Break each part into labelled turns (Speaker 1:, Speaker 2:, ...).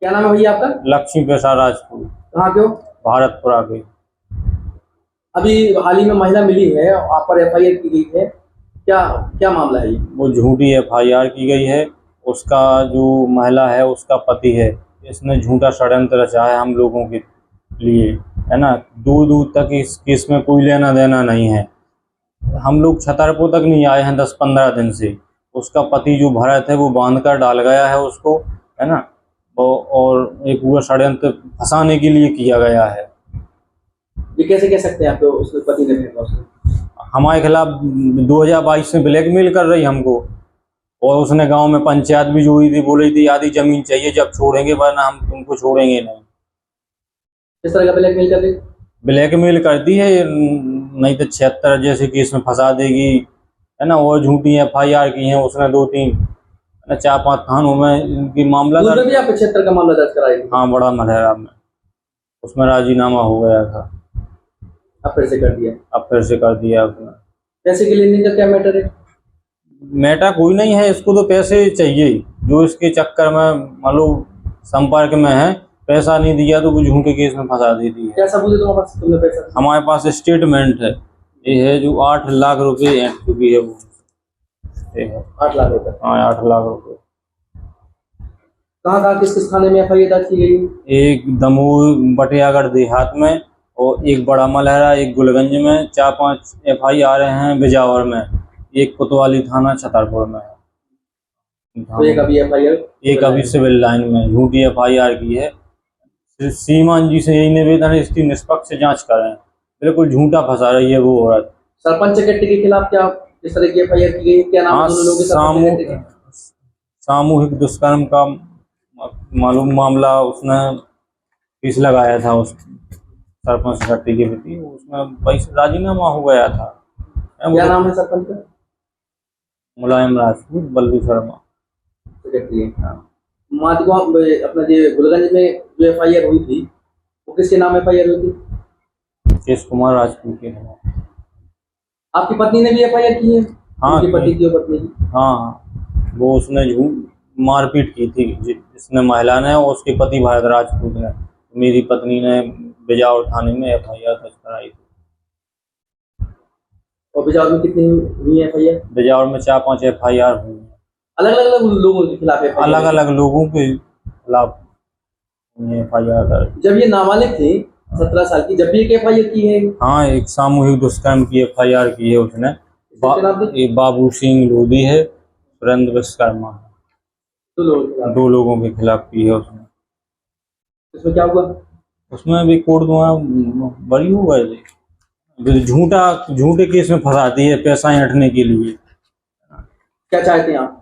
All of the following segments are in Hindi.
Speaker 1: क्या नाम है भैया आपका?
Speaker 2: लक्ष्मी प्रसाद राजपूत,
Speaker 1: कहाँ के हो?
Speaker 2: भारतपुरा के।
Speaker 1: अभी हाल ही में महिला मिली है, आप पर एफआईआर की गई है, क्या क्या मामला है ये?
Speaker 2: वो झूठी एफआईआर की गई है। उसका जो महिला है उसका पति है, इसने झूठा षड्यंत्र रचा है हम लोगों के लिए, है ना। दूर दूर तक इस केस में कोई लेना देना नहीं है। हम लोग छतरपुर तक नहीं आए हैं 10-15 दिन से। उसका पति जो भरत है वो बांध कर डाल गया है उसको, है ना। और एक पूरा षड्यंत्र फंसाने के लिए किया गया है।
Speaker 1: ये कैसे कह सकते हैं आप? तो उसके पति ने फेंका उसको।
Speaker 2: हमारे खिलाफ 2022 में ब्लैकमेल कर रही हमको, और उसने गांव में पंचायत भी जोड़ी थी, बोली थी आधी जमीन चाहिए जब छोड़ेंगे, वरना हम तुमको छोड़ेंगे नहीं।
Speaker 1: किस तरह का ब्लैकमेल कर रही?
Speaker 2: ब्लैकमेल करती है, नहीं तो 76 जैसे केस में फंसा देगी, है ना। और झूठी एफआईआर की हैं उसने 2-3, 4-5 थानों में इनकी मामला
Speaker 1: उसमें भी आप 75 का मामला दर्ज कराई थी?
Speaker 2: हाँ, बड़ा मलहरा में उसमें राजीनामा हो गया था।
Speaker 1: अब फिर से कर दिया?
Speaker 2: अब फिर से कर दिया उसने।
Speaker 1: पैसे के लेने का क्या मैटर है?
Speaker 2: मैटर कोई नहीं है, इसको तो पैसे चाहिए। जो इसके चक्कर में मान लो संपर्क में है, पैसा नहीं दिया तो वो झूठे केस में फंसा देती है।
Speaker 1: क्या सबूत है तुम्हारे पास? तुमने पैसा?
Speaker 2: हमारे पास स्टेटमेंट है, ये है जो 8 लाख रुपए ऐंठ चुकी है वो, ये है
Speaker 1: 8 लाख रुपए?
Speaker 2: हाँ, 8 लाख रुपए।
Speaker 1: कहाँ कहाँ किस किस थाने में एफआईआर दर्ज की गई?
Speaker 2: एक दमोह बटियागढ़ देहात में, और एक बड़ा मलहरा, एक गुलगंज में, 4-5 एफआईआर हैं बिजावर में, एक कोतवाली थाना छतरपुर में है।
Speaker 1: तो एक अभी एफआईआर?
Speaker 2: एक अभी सिविल लाइन में झूठी एफआईआर की है। श्रीमान जी से यही निवेदन है, इसकी निष्पक्ष जांच करें। बिल्कुल झूठा फंसा रही है वो औरत।
Speaker 1: सरपंच सेक्रेटरी के खिलाफ क्या इस तरह की एफआईआर की गई? क्या नाम है दोनों लोगों के?
Speaker 2: सामूहिक दुष्कर्म का मालूम मामला उसने केस लगाया था उस सरपंच सेक्रेटरी के प्रति, उसमें पैसे राजीनामा हो गया था।
Speaker 1: क्या नाम है सरपंच का?
Speaker 2: मुलायम राजपूत, बल्लू शर्मा
Speaker 1: सेक्रेटरी है।
Speaker 2: हाँ।
Speaker 1: माधवा अपना जो गुलगंज में जो एफआईआर हुई थी, वो किसके नाम एफआईआर हुई थी?
Speaker 2: केश कुमार राजपूत के खिलाफ।
Speaker 1: आपकी पत्नी ने भी एफआईआर की है?
Speaker 2: हाँ,
Speaker 1: उनकी पति की और पत्नी की?
Speaker 2: हाँ, वो उसने मारपीट की थी जिसने महिला ने, और उसके पति भारत राजपूत ने। मेरी पत्नी ने बिजावर थाने में एफआईआर दर्ज कराई थी।
Speaker 1: और बिजावर में कितनी हुई एफआईआर?
Speaker 2: बिजावर में 4-5 एफआईआर हुई।
Speaker 1: अलग अलग लोगों के खिलाफ एफआईआर?
Speaker 2: अलग अलग लोगों के खिलाफ एफआईआर दर्ज।
Speaker 1: जब ये नाबालिग थे 17 साल की, जब भी एक एफआईआर की है?
Speaker 2: हाँ, एक सामूहिक दुष्कर्म की एफआईआर की है उसने। एक बाबू सिंह लोधी है, सुरेंद्र विश्वकर्मा, दो लोगों के खिलाफ की है उसने।
Speaker 1: इसमें क्या हुआ? उसमें
Speaker 2: भी कोर्ट द्वारा बरी हो गए। झूठे केस में फंसाती है पैसा ऐंठने के लिए।
Speaker 1: क्या चाहते हैं आप?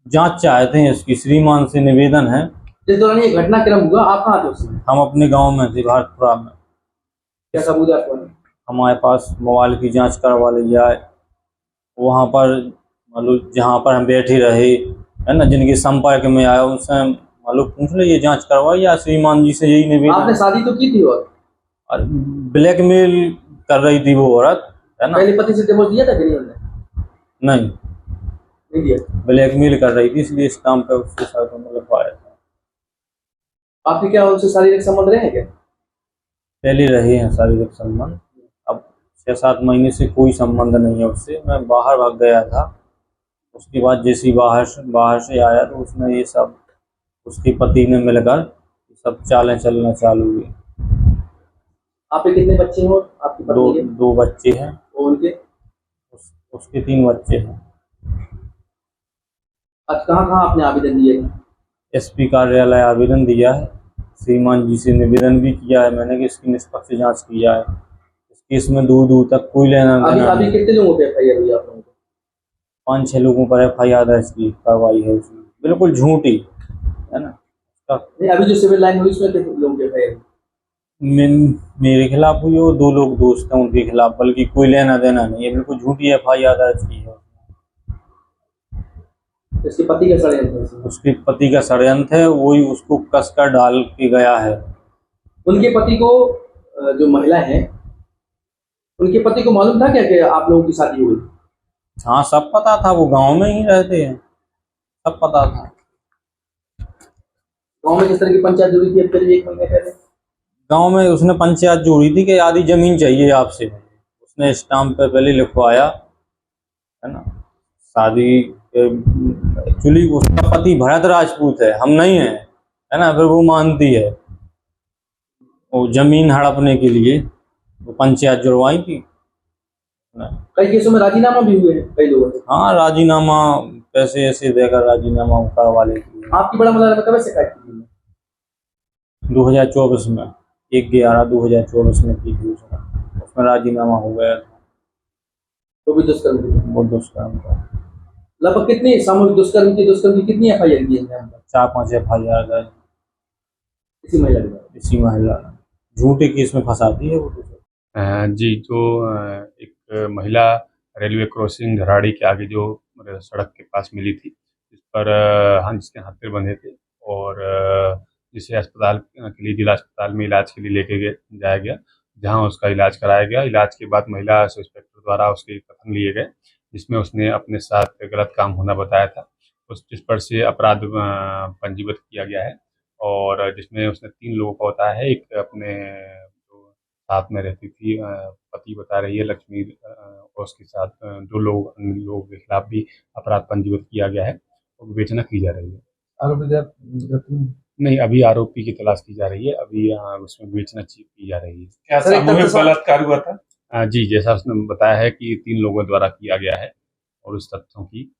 Speaker 2: जांच चाहते हैं इसकी, श्रीमान से निवेदन है।
Speaker 1: जिस दौरान ये घटनाक्रम हुआ आप कहाँ थे उस समय?
Speaker 2: हम अपने गांव में थे, भारतपुरा में।
Speaker 1: क्या सबूत है आपको?
Speaker 2: हमारे पास मोबाइल की जांच करवा ली जाए, वहाँ पर मतलब जहाँ पर हम बैठे रहे, है ना, जिनके संपर्क में आया उनसे मतलब पूछ लीजिए, जांच करवाई, या श्रीमान जी से यही निवेदन।
Speaker 1: आपने शादी तो की थी और
Speaker 2: ब्लैकमेल कर रही थी वो औरत, है ना।
Speaker 1: पहले पति से डिवोर्स दिया था कि नहीं उन्होंने?
Speaker 2: नहीं
Speaker 1: दिया।
Speaker 2: ब्लैकमेल कर रही थी, इसलिए इस काम पे उसके साथ में लगवाया था।
Speaker 1: आपके क्या उनसे शारीरिक संबंध रहे हैं क्या?
Speaker 2: पहले रहे हैं शारीरिक संबंध, अब 6-7 महीने से कोई संबंध नहीं है उससे। मैं बाहर भाग गया था, उसके बाद जैसे ही बाहर से आया तो उसने ये सब, उसके पति ने मिलकर सब चालें चलना चालू हुई।
Speaker 1: आपके कितने बच्चे हैं? आपकी पत्नी के?
Speaker 2: 2 बच्चे हैं।
Speaker 1: और उनके?
Speaker 2: उसके 3 बच्चे हैं।
Speaker 1: आज कहाँ कहाँ आपने आवेदन दिए?
Speaker 2: एसपी कार्यालय आवेदन दिया है, श्रीमान जी से निवेदन भी किया है मैंने कि इसकी निष्पक्ष जांच की जाए। इस केस में दूर दूर तक कोई लेना देना।
Speaker 1: अभी कितने लोगों पे एफआईआर हुई आप लोगों को?
Speaker 2: 5-6 लोगों पर एफआईआर दर्ज की कार्रवाई है उसमें, बिल्कुल झूठी, है ना।
Speaker 1: नहीं, अभी जो सिविल लाइन हुई उसमें कितने लोगों पे एफआईआर?
Speaker 2: मेरे खिलाफ हुई, और 2 लोग दोस्त हैं उनके खिलाफ, बल्कि कोई लेना देना नहीं है, बिल्कुल झूठी एफआईआर दर्ज की है।
Speaker 1: उसके पति का षड्यंत्र?
Speaker 2: उसके पति का षड्यंत्र है, वही उसको कसकर डाल के गया है।
Speaker 1: उनके पति को, जो महिला है, उनके पति को मालूम था क्या कि आप लोगों की शादी हुई?
Speaker 2: हाँ, सब पता था, वो गांव में ही रहते हैं, सब पता था।
Speaker 1: गांव में किस तरह की पंचायत जुड़ी थी अब करीब 1 महीने पहले?
Speaker 2: गांव में उसने पंचायत जोड़ी थी कि आधी जमीन चाहिए आपसे, उसने स्टाम्प पे पहले लिखवाया, है ना। शादी एक्चुअली उसका पति भरत राजपूत है, हम नहीं है, है ना। फिर वो मानती है, वो जमीन हड़पने के लिए वो पंचायत जुड़वाई थी, है ना।
Speaker 1: कई केसों में राजीनामा भी हुए हैं कई लोगों से।
Speaker 2: हाँ, राजीनामा पैसे ऐसे देकर राजीनामा करवा लेती है।
Speaker 1: आपकी बड़ा मुलायम कब से शिकायत की?
Speaker 2: 2024 में 1/11/2024 में की थी उसने, उसमें राजीनामा हो गया था।
Speaker 1: वो भी दुष्कर्म की?
Speaker 2: वो दुष्कर्म का
Speaker 1: लगभग कितनी सामूहिक दुष्कर्म की कितनी FIR की है?
Speaker 2: 4-5 FIR दर्ज
Speaker 1: इसी महिला के द्वारा?
Speaker 2: इसी महिला झूठे केस में फंसाती है वो तो।
Speaker 3: जी, जो एक महिला रेलवे क्रॉसिंग घराड़ी के आगे जो सड़क के पास मिली थी, जिस पर हाँ, जिसके हाथ पैर बंधे थे और जिसे अस्पताल के लिए जिला अस्पताल में इलाज के लिए लेके जाया गया, जहाँ उसका इलाज कराया गया। इलाज के बाद महिला सब इंस्पेक्टर द्वारा उसके कथन लिए गए, जिसमें उसने अपने साथ गलत काम होना बताया था। जिस पर से अपराध पंजीबद्ध किया गया है और जिसमें उसने 3 लोगों का बताया है। एक अपने जो साथ में रहती थी पति बता रही है लक्ष्मी, और उसके साथ जो लोग अन्य लोगों के खिलाफ भी अपराध पंजीबद्ध किया गया है और विवेचना की जा रही है।
Speaker 1: आरोपी
Speaker 3: नहीं, अभी आरोपी की तलाश की जा रही है, अभी उसमें विवेचना की जा रही है।
Speaker 4: क्या
Speaker 1: सर, एक
Speaker 4: सामूहिक
Speaker 1: तथ्य
Speaker 4: बलात्कार हुआ था?
Speaker 3: जी, जैसा उसने बताया है कि 3 लोगों द्वारा किया गया है और उस तथ्यों की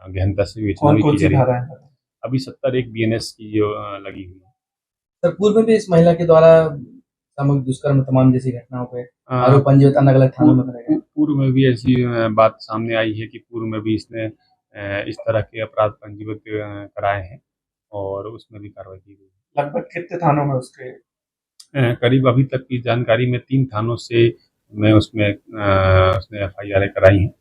Speaker 3: गहनता से विवेचना
Speaker 4: कौन
Speaker 3: भी
Speaker 4: कौन
Speaker 3: की जा
Speaker 4: सी
Speaker 3: रही है।
Speaker 4: धाराएं हैं?
Speaker 3: अभी 70 BNS की जो लगी हुई है।
Speaker 1: सर, पूर्व में भी इस महिला के द्वारा सामूहिक दुष्कर्म तमाम जैसी घटनाओं पे
Speaker 3: अ,
Speaker 1: आरोप पंजीबद्ध अलग अलग थानों में करे गए।
Speaker 3: पूर्व में भी ऐसी बात सामने आई है कि पूर्व में भी इसने इस तरह के अपराध पंजीबद्ध कराए हैं और उसमें भी कार्रवाई की गई है।
Speaker 4: लगभग कितने थानों में उसके?
Speaker 3: करीब अभी तक की जानकारी में 3 थानों से में उसमें उसने FIR कराई हैं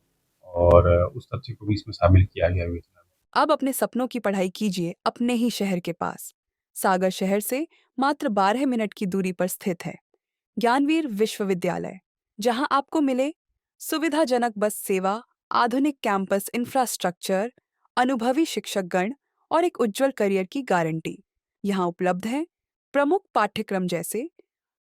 Speaker 3: और उस तथ्य को भी इसमें शामिल किया गया है विवेचना में।
Speaker 5: अब अपने सपनों की पढ़ाई कीजिए अपने ही शहर के पास। सागर शहर से मात्र 12 मिनट की दूरी पर स्थित है ज्ञानवीर विश्वविद्यालय, जहां आपको मिले सुविधाजनक बस सेवा, आधुनिक कैंपस इंफ्रास्ट्रक्चर, अनुभवी शिक्षकगण और एक उज्जवल करियर की गारंटी। यहाँ उपलब्ध है प्रमुख पाठ्यक्रम जैसे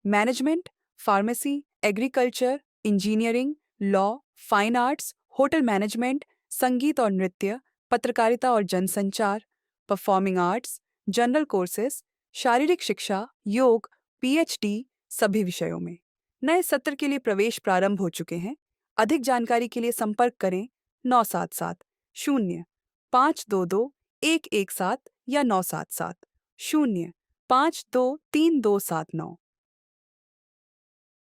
Speaker 5: management, pharmacy, agriculture, engineering, law, fine arts, hotel management, संगीत और नृत्य, पत्रकारिता और जनसंचार, परफॉर्मिंग आर्ट्स, जनरल कोर्सेज, शारीरिक शिक्षा, योग, PhD सभी विषयों में। नए सत्र के लिए प्रवेश प्रारंभ हो चुके हैं। अधिक जानकारी के लिए संपर्क करें 977-0522-117 या 977-0523-279।